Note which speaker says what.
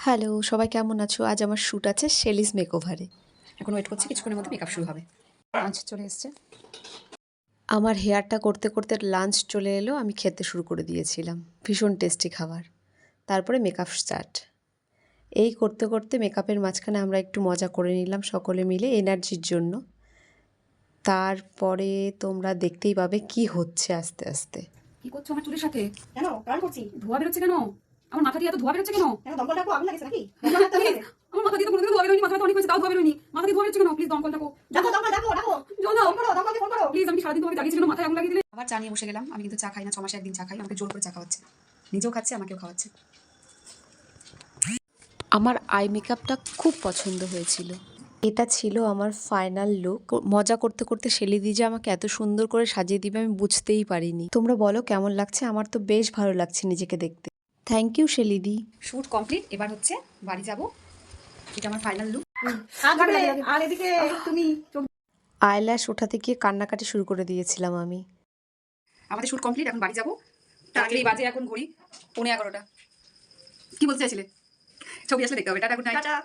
Speaker 1: Hello, সবাই কেমন আছো? আজ আমার শ্যুট আছে শেলিস মেকওভারে।
Speaker 2: এখন ওয়েট করছি, কিছুক্ষণের মধ্যে মেকআপ শুরু হবে। লাঞ্চ চলে এসছে।
Speaker 1: আমার হেয়ারটা করতে করতে লাঞ্চ চলে এলো, আমি খেতে শুরু করে দিয়েছিলাম। ভীষণ টেস্টি খাবার। তারপরে মেকআপ স্টার্ট। এই করতে করতে মেকআপের মাঝখানে আমরা একটু মজা করে নিলাম সকলে মিলে এনার্জির জন্য। তারপরে তোমরা দেখতেই পাবে কি হচ্ছে আস্তে আস্তে।
Speaker 2: কি করছো আমার চুলের সাথে?
Speaker 3: কেন প্রাণ করছি?
Speaker 2: ধোয়া বেরোচ্ছে কেন? আমার মাথা দিয়ে এত ধোয়া বেরোচ্ছে কেন?
Speaker 3: কেন দমকলটা আগুন লাগেছে নাকি?
Speaker 2: আমার মাথা দিয়ে তো কোনোদিনও ধোয়া বেরোয়নি, মাথা অনেক হয়েছে তাও ধোয়া বেরোয়নি। মাথা দিয়ে ধোয়া বেরোচ্ছে কেন? প্লিজ দমকল ডাকো।
Speaker 3: ডাকো দমকল ডাকো ডাকো
Speaker 2: জানো
Speaker 3: ফোন করো দমকলকে ফোন করো
Speaker 2: প্লিজ, আমি সারাদিন তোমাকে জাগিয়েছিল, মাথায় আগুন লাগিয়ে দিলে। আবার চা নিয়ে বসে গেলাম। আমি কিন্তু চা খাই না, 6 মাসে একদিন চা খাই। আমাকে জোর করে চা খাওয়াচ্ছে, নিজেও খাচ্ছে আমাকেও খাওয়াচ্ছে।
Speaker 1: আমার আই মেকআপটা খুব পছন্দ হয়েছিল। এটা ছিল আমার ফাইনাল লুক। মজা করতে করতে শেলিদি যে আমাকে এত সুন্দর করে সাজিয়ে দিবে আমি বুঝতেই পারিনি। তোমরা বলো কেমন লাগছে? আমার তো বেশ ভালো লাগছে নিজেকে দেখতে। থ্যাংক ইউ শেলিদি।
Speaker 2: শুট কমপ্লিট, এবার হচ্ছে বাড়ি যাব। এটা আমার ফাইনাল লুক।
Speaker 3: আর এদিকে তুমি
Speaker 1: আইল্যাশ ওঠাতে গিয়ে কান্নাকাটি শুরু করে দিয়েছিলাম আমি।
Speaker 2: আমাদের শুট কমপ্লিট, এখন বাড়ি যাবো। তাড়াতাড়ি বাজে এখন ঘড়ি 11:15। কি বলতে চাইছিলে? ছবি আসলে দেখতে হবে। Tata, good night.
Speaker 3: টাটা।